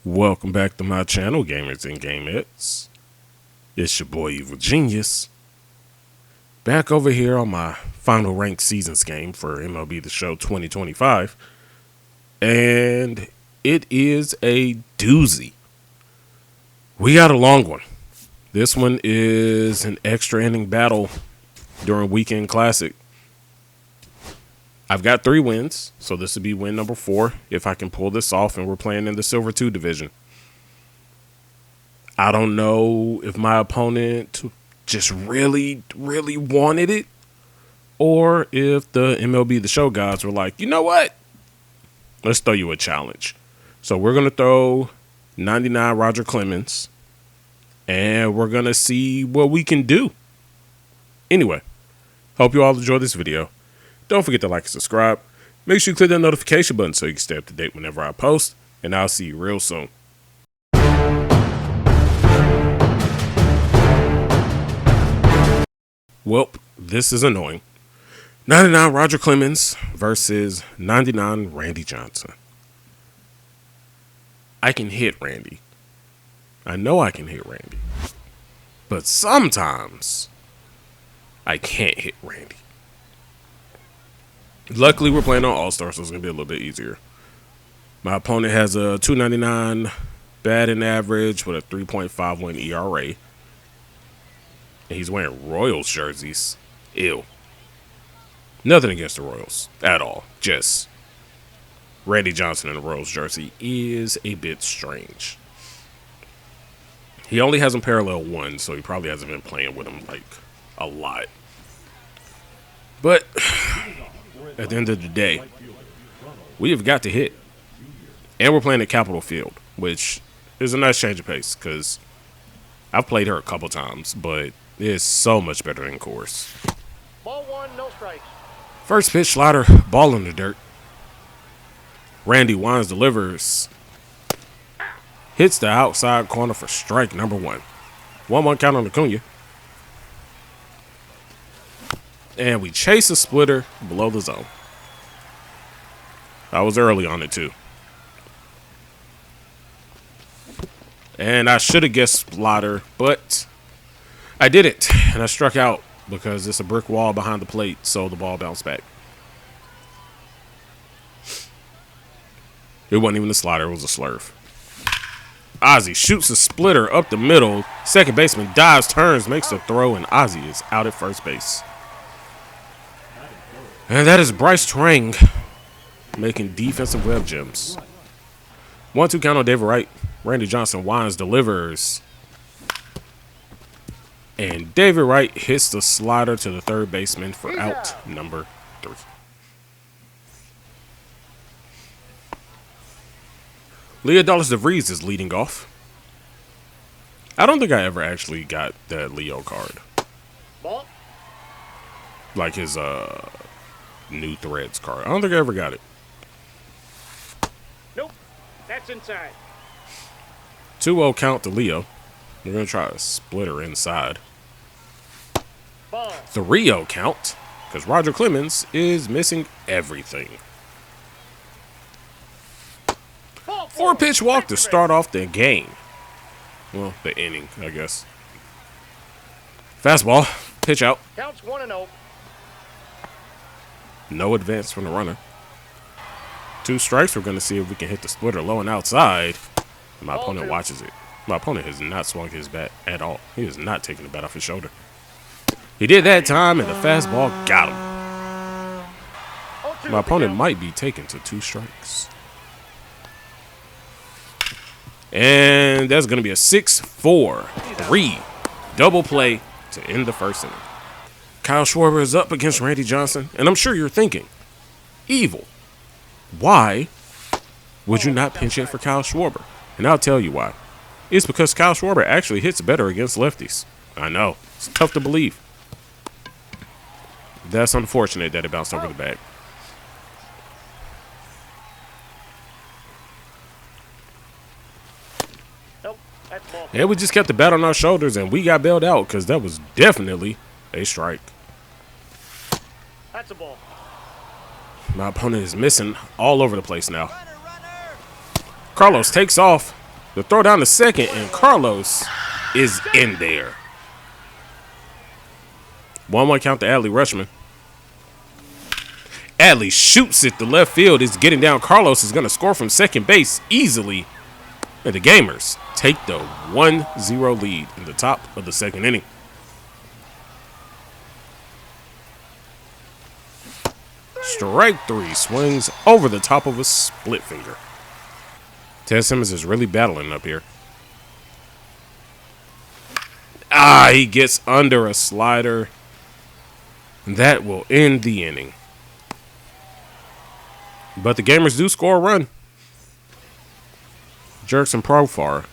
Welcome back to my channel, Gamers and Gamettes. It's your boy Evil Genius. Back over here on my final ranked seasons game for MLB The Show 2025. And it is a doozy. We got a long one. This one is an extra inning battle during Weekend Classic. I've got 3 wins, so this would be win number 4 if I can pull this off, and we're playing in the Silver 2 division. I don't know if my opponent just really wanted it, or if the MLB The Show guys were like, you know what? Let's throw you a challenge. So we're going to throw 99 Roger Clemens, and we're going to see what we can do. Anyway, hope you all enjoy this video. Don't forget to like and subscribe. Make sure you click that notification button so you can stay up to date whenever I post. And I'll see you real soon. Well, this is annoying. 99 Roger Clemens versus 99 Randy Johnson. I can hit Randy. I know I can hit Randy. But sometimes I can't hit Randy. Luckily, we're playing on All-Star, so it's going to be a little bit easier. My opponent has a 299 batting average with a 3.51 ERA. And he's wearing Royals jerseys. Ew. Nothing against the Royals at all. Just Randy Johnson in a Royals jersey is a bit strange. He only has him parallel 1, so he probably hasn't been playing with him like a lot. But at the end of the day, we have got to hit. And we're playing at Capitol Field, which is a nice change of pace because I've played her a couple times, but it's so much better than course. Ball 1, no strikes. First pitch, slider, ball in the dirt. Randy Wines delivers. Hits the outside corner for strike number 1. 1-1 count on Acuna. And we chase a splitter below the zone. I was early on it too. And I should have guessed slider, but I didn't. And I struck out because it's a brick wall behind the plate, so the ball bounced back. It wasn't even a slider, it was a slurve. Ozzie shoots a splitter up the middle. Second baseman dives, turns, makes the throw, and Ozzie is out at first base. And that is Bryce Trang making defensive web gems. 1-2 count on David Wright. Randy Johnson winds, delivers. And David Wright hits the slider to the third baseman for out number 3. Leodalis DeVries is leading off. I don't think I ever actually got that Leo card. Ball. Like his New Threads card. I don't think I ever got it. Nope. That's inside. 2-0 count to Leo. We're going to try a splitter inside. Ball. 3-0 count because Roger Clemens is missing everything. 4-pitch walk to start off the game. Well, the inning, I guess. Fastball. Pitch out. Counts 1-0. No advance from the runner. 2 strikes. We're going to see if we can hit the splitter low and outside. My opponent watches it. My opponent has not swung his bat at all. He is not taking the bat off his shoulder. He did that time, and the fastball got him. My opponent might be taken to 2 strikes. And that's going to be a 6-4-3 double play to end the first inning. Kyle Schwarber is up against Randy Johnson, and I'm sure you're thinking, Evil, why would you not pinch hit for Kyle Schwarber? And I'll tell you why. It's because Kyle Schwarber actually hits better against lefties. I know. It's tough to believe. That's unfortunate that it bounced over the bag. Nope. That's ball. And we just kept the bat on our shoulders, and we got bailed out because that was definitely a strike. That's a ball. My opponent is missing all over the place now. Carlos takes off, The throw down to second, and Carlos is in there. 1-1 count to Adley Rutschman. Adley shoots it to left field. It's getting down. Carlos is going to score from second base easily. And the Gamers take the 1-0 lead in the top of the second inning. Strike 3 swings over the top of a split finger. Ted Simmons is really battling up here. He gets under a slider. That will end the inning. But the Gamers do score a run. Jerkson Profar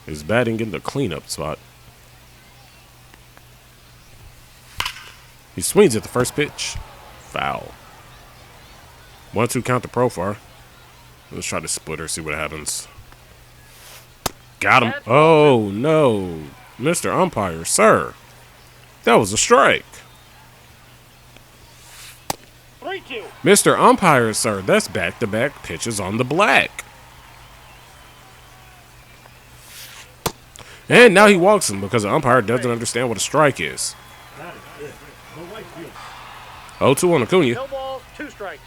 is batting in the cleanup spot. He swings at the first pitch. Foul. 1-2 count to Profar. Let's try to split her, see what happens. Got him. Oh, no. Mr. Umpire, sir. That was a strike. 3-2. Mr. Umpire, sir, that's back-to-back pitches on the black. And now he walks him because the umpire doesn't understand what a strike is. 0-2 on Acuna. No balls, 2 strikes.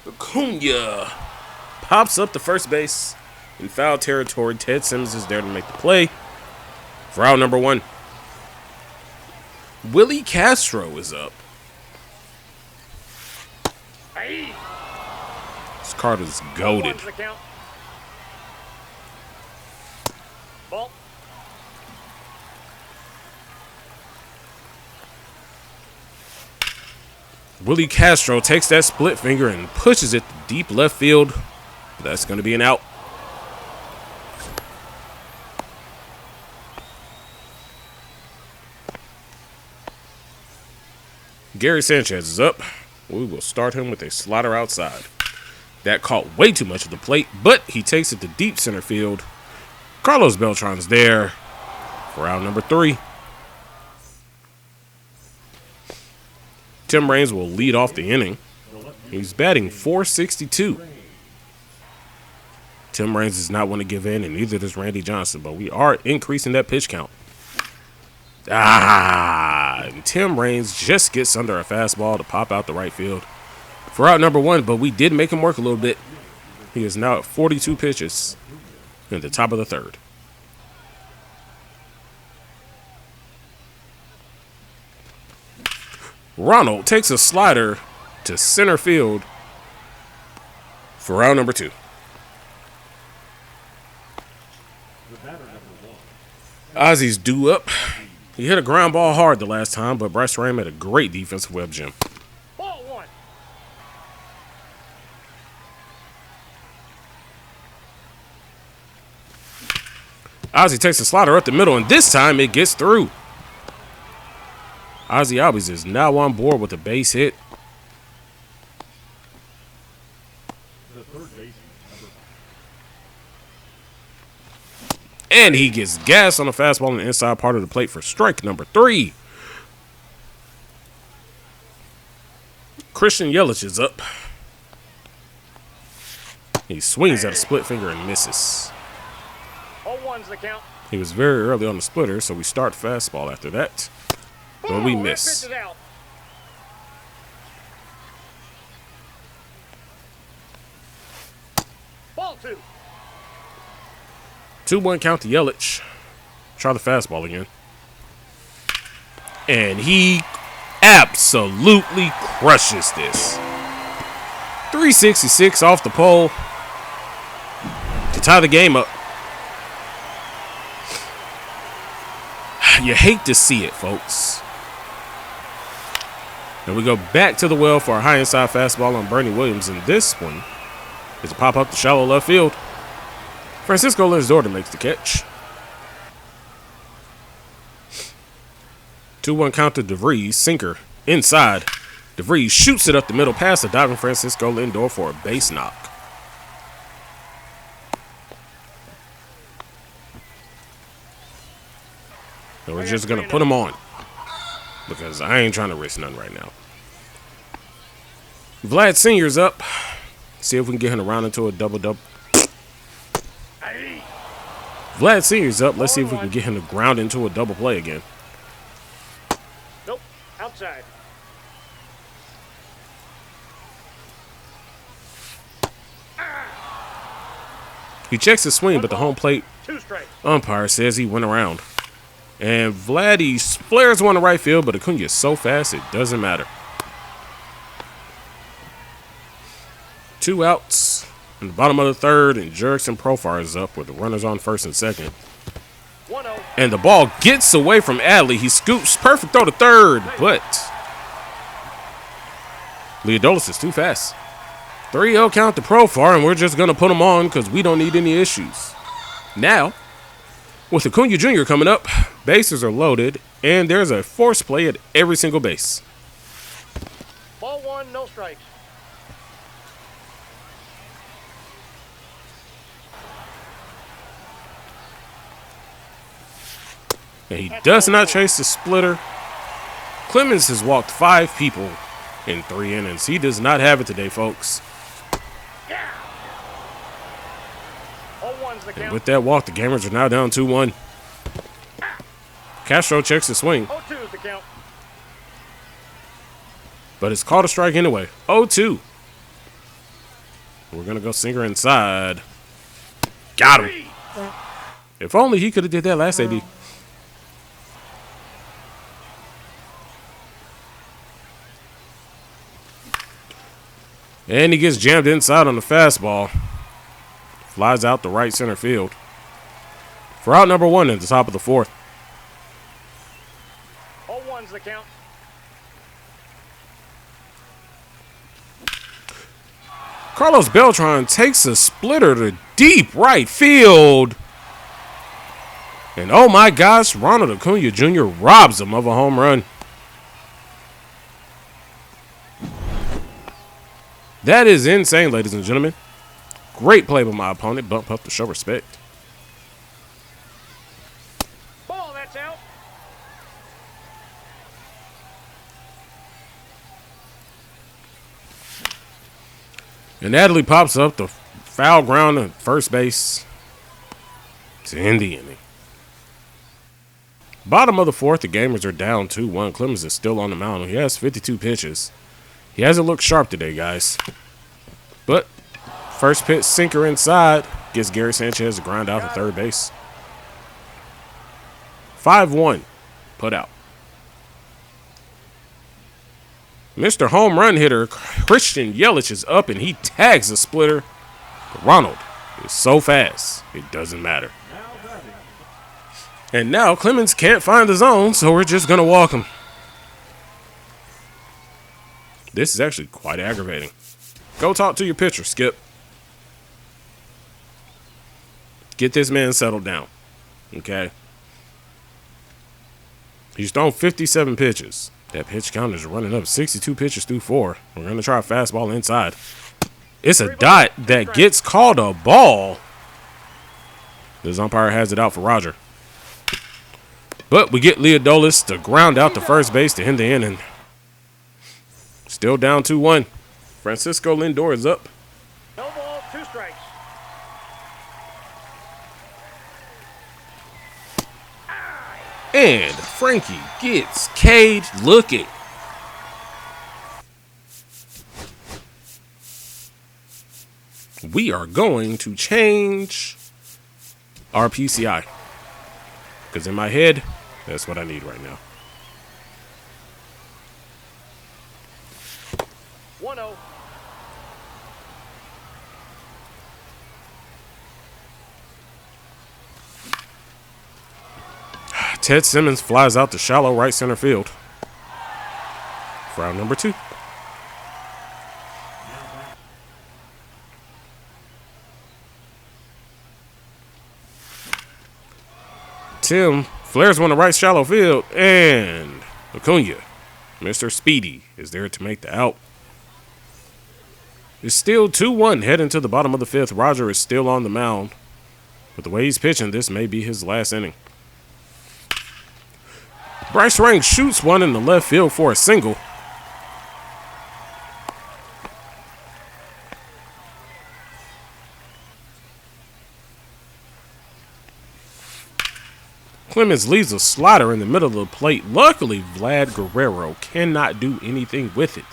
Acuna pops up to first base in foul territory. Ted Simmons is there to make the play for out number 1. Willie Castro is up. Hey. This card is goated. One's the count. Ball. Willie Castro takes that split finger and pushes it to deep left field. That's going to be an out. Gary Sanchez is up. We will start him with a slider outside. That caught way too much of the plate, but he takes it to deep center field. Carlos Beltran's there for out number 3. Tim Raines will lead off the inning. He's batting .462. Tim Raines does not want to give in, and neither does Randy Johnson, but we are increasing that pitch count. And Tim Raines just gets under a fastball to pop out the right field for out number 1, but we did make him work a little bit. He is now at 42 pitches in the top of the 3rd. Ronald takes a slider to center field for round number 2. Ozzy's due up. He hit a ground ball hard the last time, but Bryce Ram had a great defensive web gem. Ball 1. Ozzy takes a slider up the middle, and this time it gets through. Ozzy Albies is now on board with a base hit. And he gets gas on a fastball on the inside part of the plate for strike number 3. Christian Yelich is up. He swings at a split finger and misses. 0-1's the count. He was very early on the splitter, so we start fastball after that. But we miss. That pitch is out. Ball 2. 2-1 count to Yelich. Try the fastball again. And he absolutely crushes this. 366 off the pole to tie the game up. You hate to see it, folks. And we go back to the well for a high inside fastball on Bernie Williams. And this one is a pop up to shallow left field. Francisco Lindor makes the catch. 2-1 count to DeVries. Sinker inside. DeVries shoots it up the middle past the diving Francisco Lindor for a base knock. And we're just going to put him on because I ain't trying to risk none right now. Vlad Sr.'s up. See if we can get him around into a double-double. Aye. Vlad Sr.'s up. Let's see if we can get him to ground into a double play again. Nope. Outside. He checks his swing, but the home plate 2 strikes. umpire says he went around. And Vladdy flares one to right field, but Acuna is so fast it doesn't matter. 2 outs in the bottom of the third, and Jurickson Profar is up with the runners on first and second. 1-0. And the ball gets away from Adley. He scoops, perfect throw to third, but Leodolis is too fast. 3-0 count to Profar, and we're just going to put him on because we don't need any issues. Now, with Acuna Jr. coming up, bases are loaded, and there's a force play at every single base. Ball 1, no strikes. And he does not chase the splitter. Clemens has walked 5 people in 3 innings. He does not have it today, folks. Yeah. 0-1's the And count. with that walk, the Gamers are now down 2-1. Castro checks the swing, 0-2's the count. but it's called a strike anyway. 0-2. We're going to go sinker inside. Got him. If only he could have did that last AB. And he gets jammed inside on the fastball. Flies out to right center field. For out number 1 at the top of the 4th. 0-1's the count. Carlos Beltran takes a splitter to deep right field. And oh my gosh, Ronald Acuna Jr. robs him of a home run. That is insane, ladies and gentlemen. Great play by my opponent. Bump up to show respect. Ball, that's out. And Adley pops up the foul ground at first base to end the inning. Bottom of the 4th, the Gamers are down 2-1. Clemens is still on the mound. He has 52 pitches. He hasn't looked sharp today, guys. But first pitch sinker inside gets Gary Sanchez to grind out to third base. 5-1 put out. Mr. Home Run hitter Christian Yelich is up, and he tags the splitter. But Ronald is so fast, it doesn't matter. And now Clemens can't find the zone, so we're just going to walk him. This is actually quite aggravating. Go talk to your pitcher, Skip. Get this man settled down, okay? He's thrown 57 pitches. That pitch count is running up 62 pitches through 4. We're going to try a fastball inside. It's a dot that gets called a ball. This umpire has it out for Roger. But we get Leodolis to ground out to first base to end the inning. Still down 2-1. Francisco Lindor is up. No ball, 2 strikes. And Frankie gets caged looking. We are going to change our PCI. Because in my head, that's what I need right now. 1-0. Ted Simmons flies out to shallow right center field. For out number 2. Tim flares one to right shallow field, and Acuna, Mr. Speedy, is there to make the out. It's still 2-1 heading to the bottom of the 5th. Roger is still on the mound. But the way he's pitching, this may be his last inning. Bryce Rank shoots one in the left field for a single. Clemens leaves a slider in the middle of the plate. Luckily, Vlad Guerrero cannot do anything with it.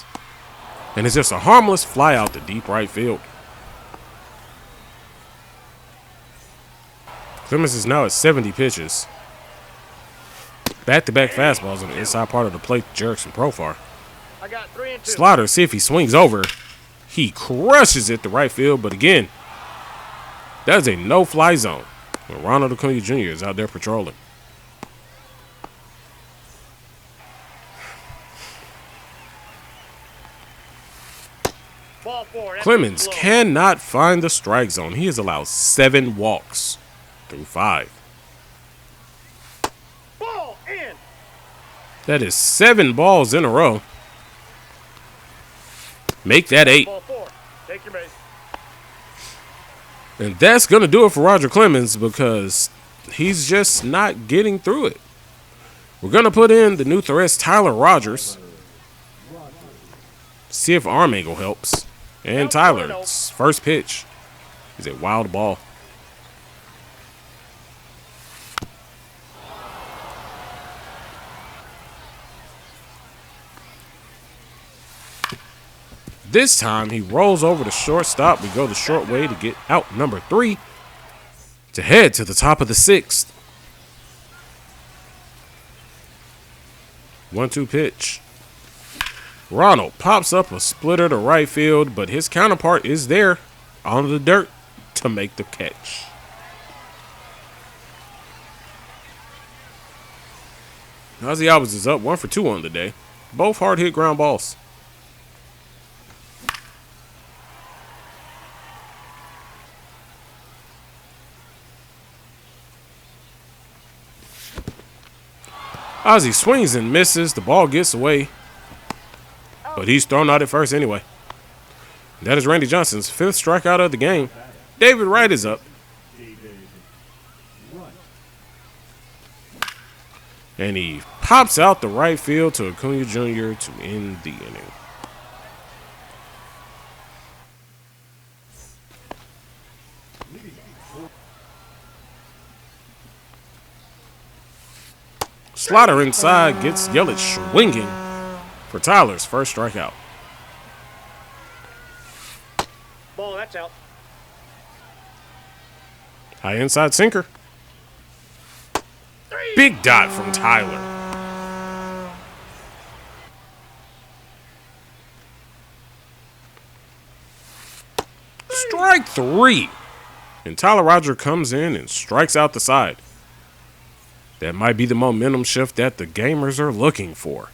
And it's just a harmless fly out to deep right field. Clemens is now at 70 pitches. Back-to-back fastballs on the inside part of the plate to Jerickson Profar. I got 3 and 2. Slider, see if he swings over. He crushes it to right field, but again, that is a no-fly zone when Ronald Acuna Jr. is out there patrolling. Ball 4. That Clemens pitch low. cannot find the strike zone. He has allowed 7 walks through 5. Ball in. That is 7 balls in a row. Make that 8. Ball 4. Take your base. And that's going to do it for Roger Clemens because he's just not getting through it. We're going to put in the new threats, Tyler Rogers. See if arm angle helps. And Tyler's first pitch is a wild ball. This time he rolls over the shortstop. We go the short way to get out number 3 to head to the top of the 6th. 1-2 pitch. Ronald pops up a splitter to right field, but his counterpart is there on the dirt to make the catch. Ozzie Albies is up 1 for 2 on the day. Both hard hit ground balls. Ozzie swings and misses. The ball gets away, but he's thrown out at first anyway. That is Randy Johnson's 5th strikeout of the game. David Wright is up. And he pops out the right field to Acuna Jr. to end the inning. Slider inside gets Yelich swinging for Tyler's first strikeout. Ball, that's out. High inside sinker. Big dot from Tyler. Strike 3. And Tyler Roger comes in and strikes out the side. That might be the momentum shift that the gamers are looking for.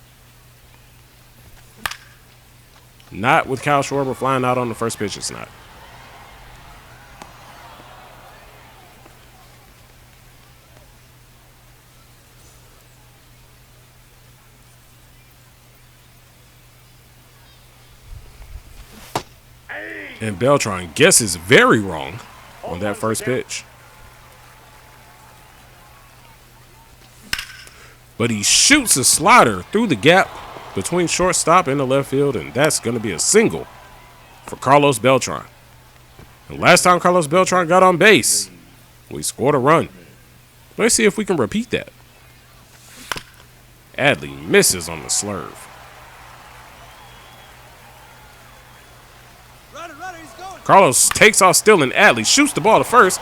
Not with Kyle Schwarber flying out on the first pitch, it's not. And Beltran guesses very wrong on that first pitch. But he shoots a slider through the gap between shortstop and the left field, and that's going to be a single for Carlos Beltran. The last time Carlos Beltran got on base, we scored a run. Let's see if we can repeat that. Adley misses on the slurve. Carlos takes off still, and Adley shoots the ball to first.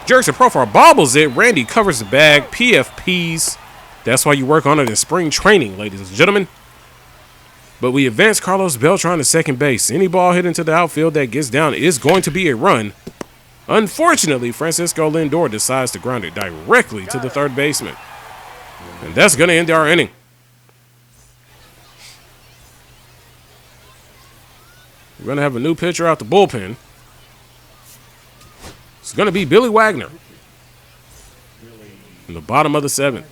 Jerickson Profar bobbles it. Randy covers the bag. PFPs. That's why you work on it in spring training, ladies and gentlemen. But we advance Carlos Beltran to second base. Any ball hit into the outfield that gets down is going to be a run. Unfortunately, Francisco Lindor decides to ground it directly to the third baseman. And that's going to end our inning. We're going to have a new pitcher out the bullpen. It's going to be Billy Wagner in the bottom of the 7th.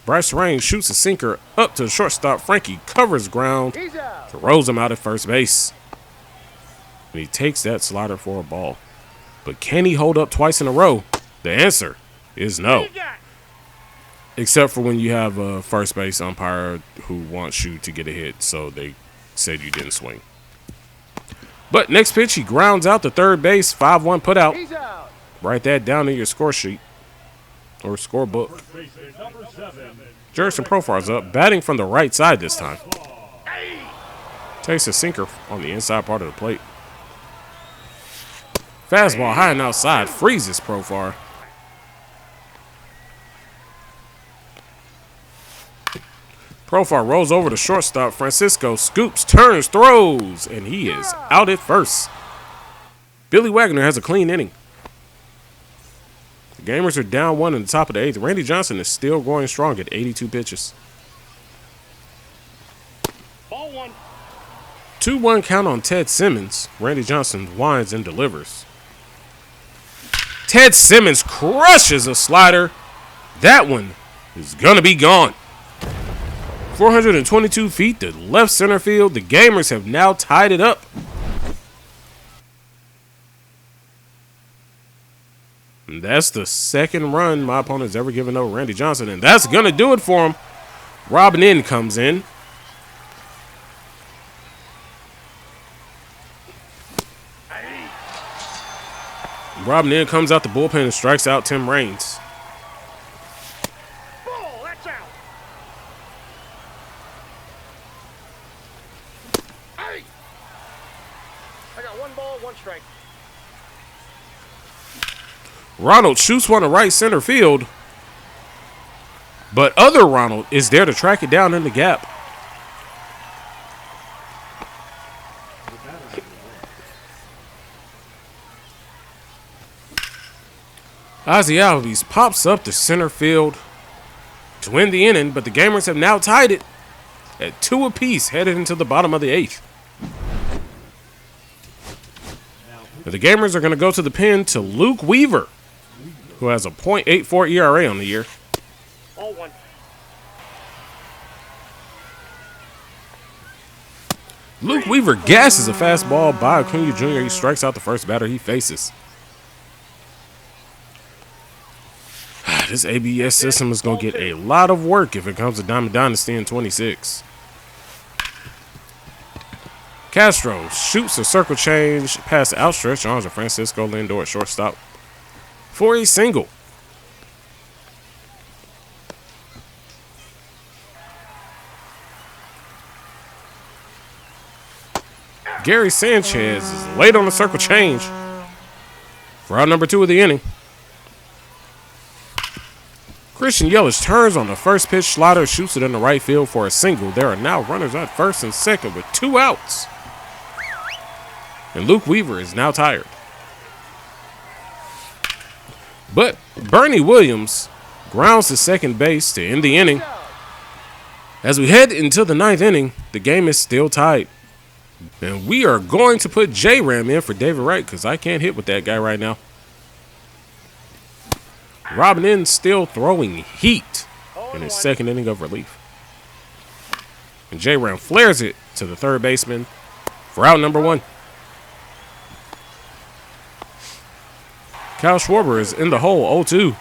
Bryce Rain shoots a sinker up to the shortstop. Frankie covers ground, throws him out at first base. And he takes that slider for a ball. But can he hold up twice in a row? The answer is no. Except for when you have a first base umpire who wants you to get a hit, so they said you didn't swing. But next pitch, he grounds out to third base, 5-1 put out. Write that down in your score sheet or scorebook. Jurickson Profar's up, batting from the right side this time. Takes a sinker on the inside part of the plate. Fastball high and outside, freezes Profar. Profar rolls over to shortstop. Francisco scoops, turns, throws, and he is out at first. Billy Wagner has a clean inning. The Gamers are down 1 in the top of the 8th. Randy Johnson is still going strong at 82 pitches. Ball 1. 2-1 count on Ted Simmons. Randy Johnson winds and delivers. Ted Simmons crushes a slider. That one is going to be gone. 422 feet to left center field. The Gamers have now tied it up. And that's the second run my opponent's ever given over Randy Johnson, and that's going to do it for him. Robin N comes in. Robin N comes out the bullpen and strikes out Tim Raines. Ball, that's out. Hey! I got 1 ball, 1 strike. Ronald shoots one to right center field, but other Ronald is there to track it down in the gap. Ozzie Albies pops up to center field to win the inning, but the Gamers have now tied it at 2 apiece headed into the bottom of the 8th. The Gamers are going to go to the pen to Luke Weaver, who has a .84 ERA on the year. Ball 1. Luke Weaver gasses a fastball by Acuna Jr. He strikes out the first batter he faces. This ABS system is going to get a lot of work if it comes to Diamond Dynasty in 26. Castro shoots a circle change past the outstretched arms of Francisco Lindor at shortstop for a single. Gary Sanchez is late on the circle change for out number 2 of the inning. Christian Yelich turns on the first pitch slider, shoots it in the right field for a single. There are now runners at first and second with 2 outs. And Luke Weaver is now tired. But Bernie Williams grounds to second base to end the inning. As we head into the 9th inning, the game is still tied. And we are going to put J-Ram in for David Wright because I can't hit with that guy right now. Robin N still throwing heat in his second inning of relief. And J-Ram flares it to the third baseman for out number 1. Kyle Schwarber is in the hole 0-2.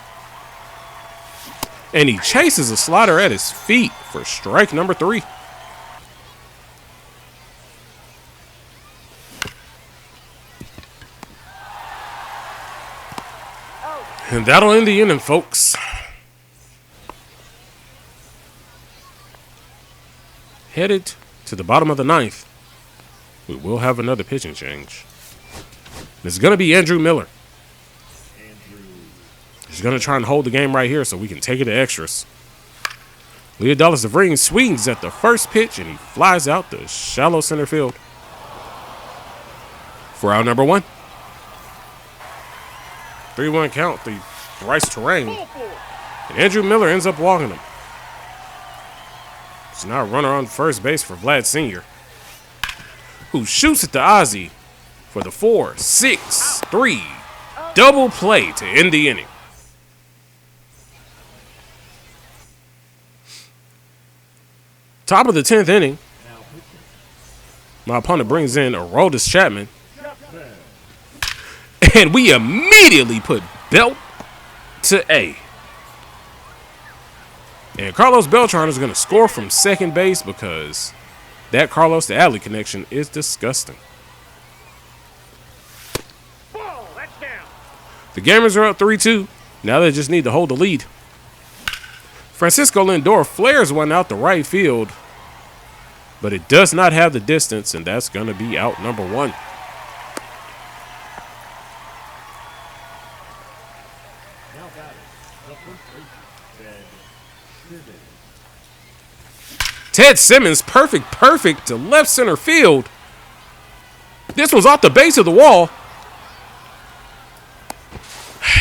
And he chases a slider at his feet for strike number 3. And that'll end the inning, folks. Headed to the bottom of the 9th, we will have another pitching change. It's going to be Andrew Miller. He's going to try and hold the game right here so we can take it to extras. Leodalis DeVries swings at the first pitch, and he flies out to shallow center field for out number 1. 3-1 count, the Bryce Terrain. And Andrew Miller ends up walking him. It's now a runner on first base for Vlad Sr., who shoots at the Ozzie for the 4-6-3 double play to end the inning. Top of the 10th inning, my opponent brings in Aroldis Chapman. And we immediately put Belt to A. And Carlos Beltran is going to score from second base because that Carlos to Adley connection is disgusting. Ball, that's down. The Gamers are up 3-2. Now they just need to hold the lead. Francisco Lindor flares one out the right field, but it does not have the distance, and that's going to be out number 1. Ted Simmons, perfect to left center field. This one's off the base of the wall.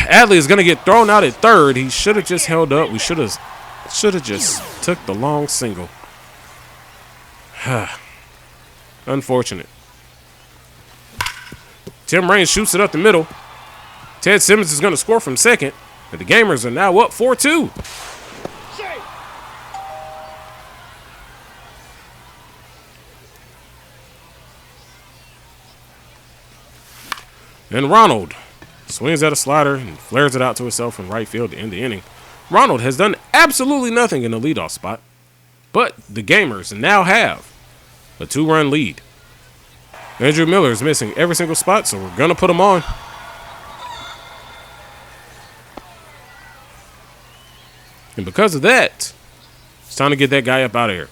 Adley is going to get thrown out at third. He should have just held up. We should have just took the long single. Unfortunate. Tim Raines shoots it up the middle. Ted Simmons is going to score from second. And the Gamers are now up 4-2. And Ronald swings at a slider and flares it out to himself in right field to end the inning. Ronald has done absolutely nothing in the leadoff spot, but the Gamers now have a 2-run lead. Andrew Miller is missing every single spot, so we're going to put him on. And because of that, it's time to get that guy up out of here.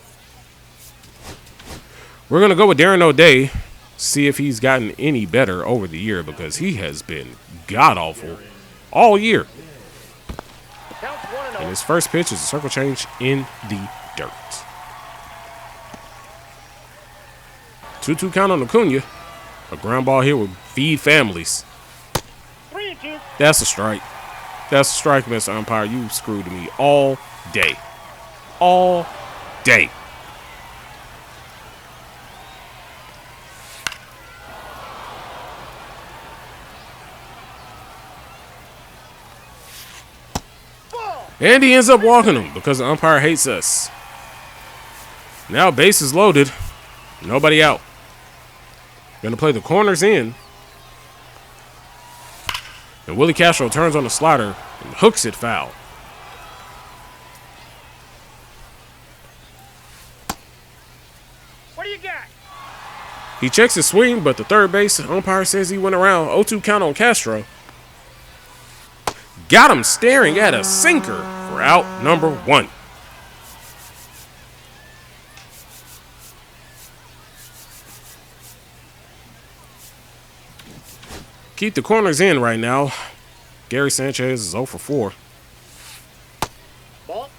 We're going to go with Darren O'Day, see if he's gotten any better over the year, because he has been god-awful all year. And his first pitch is a circle change in the dirt. 2-2 count on Acuna. A ground ball here would feed families. 3-2. That's a strike. That's a strike, Mr. Umpire. You screwed me all day. All day. And he ends up walking him because the umpire hates us. Now base is loaded. Nobody out. Gonna play the corners in. And Willie Castro turns on the slider and hooks it foul. What do you got? He checks his swing, but the third base umpire says he went around. 0-2 count on Castro. Got him staring at a sinker for out number 1. Keep the corners in right now. Gary Sanchez is 0 for 4. Ball.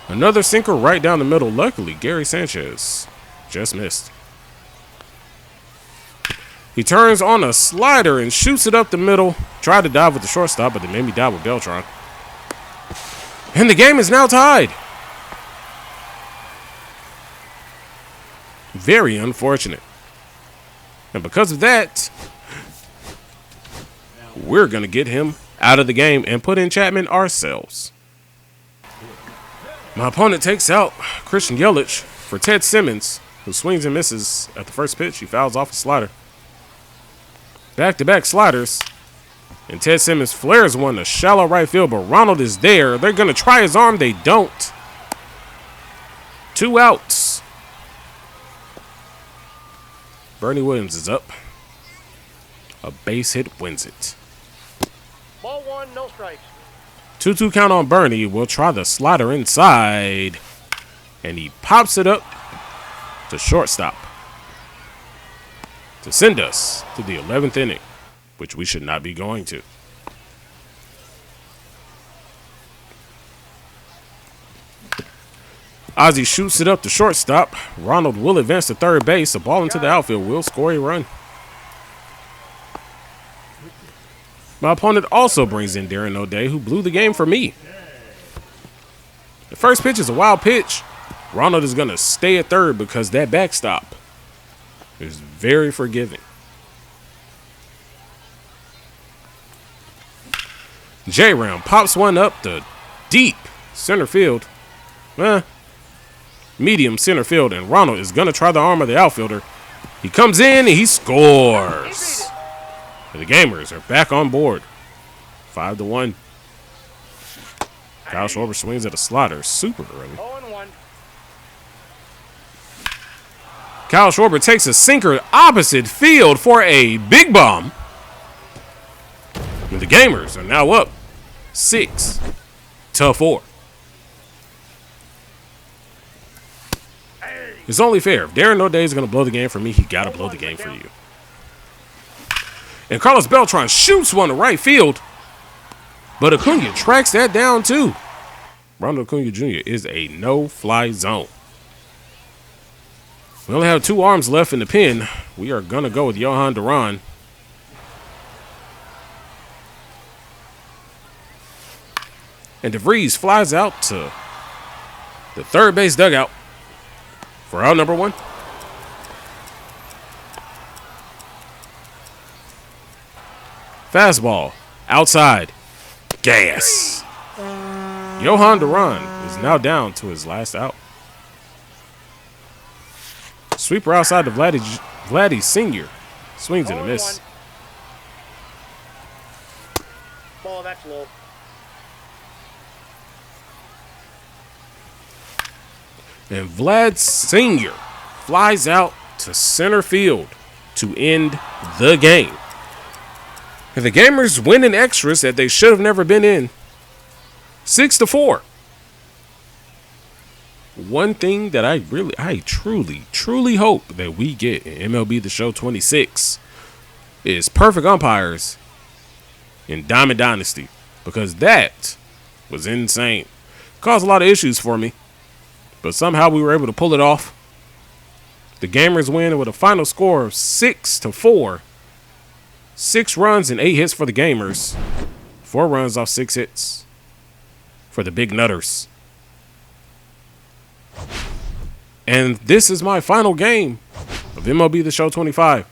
Another sinker right down the middle. Luckily, Gary Sanchez just missed. He turns on a slider and shoots it up the middle. Tried to dive with the shortstop, but they made me dive with Beltran. And the game is now tied. Very unfortunate. And because of that, we're going to get him out of the game and put in Chapman ourselves. My opponent takes out Christian Yelich for Ted Simmons, who swings and misses at the first pitch. He fouls off a slider. Back-to-back sliders. And Ted Simmons flares one to shallow right field, but Ronald is there. They're going to try his arm. They don't. 2 outs. Bernie Williams is up. A base hit wins it. Ball 1, no strikes. 2-2 count on Bernie. We'll try the slider inside. And he pops it up to shortstop to send us to the 11th inning, which we should not be going to. Ozzie shoots it up to shortstop. Ronald will advance to third base. A ball into the outfield will score a run. My opponent also brings in Darren O'Day, who blew the game for me. The first pitch is a wild pitch. Ronald is going to stay at third because that backstop is very forgiving. J-Ram pops one up to deep center field. Medium center field, and Ronald is going to try the arm of the outfielder. He comes in and he scores. And the Gamers are back on board. 5-1. Kyle Schwarber swings at a slider super early. 0-1. Kyle Schwarber takes a sinker opposite field for a big bomb. And the Gamers are now up 6-4. It's only fair. If Darren O'Day is going to blow the game for me, he got to blow the game for you. And Carlos Beltran shoots one to right field. But Acuna tracks that down too. Ronald Acuna Jr. is a no-fly zone. We only have 2 arms left in the pen. We are going to go with Johan Duran. And DeVries flies out to the third base dugout for out number 1. Fastball outside. Gas. Johan Duran is now down to his last out. Sweeper outside to Vladdy Sr. Swings and a miss. Ball, that's low. And Vlad Sr. flies out to center field to end the game. And the Gamers win in extras that they should have never been in. 6-4. One thing that I truly hope that we get in MLB The Show 26 is perfect umpires in Diamond Dynasty, because that was insane. Caused a lot of issues for me, but somehow we were able to pull it off. The Gamers win with a final score of 6-4. 6 runs and 8 hits for the Gamers. 4 runs off 6 hits for the Big Nutters. And this is my final game of MLB The Show 25.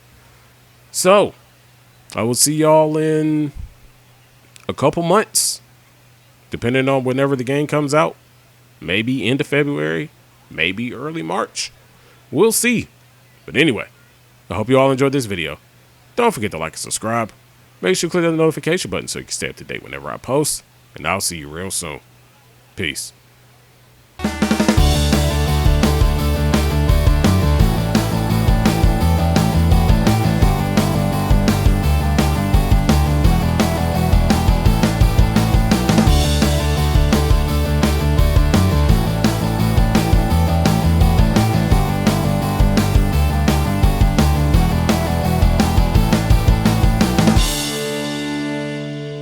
So, I will see y'all in a couple months, depending on whenever the game comes out. Maybe end of February, maybe early March. We'll see. But anyway, I hope you all enjoyed this video. Don't forget to like and subscribe. Make sure you click on the notification button so you can stay up to date whenever I post. And I'll see you real soon. Peace.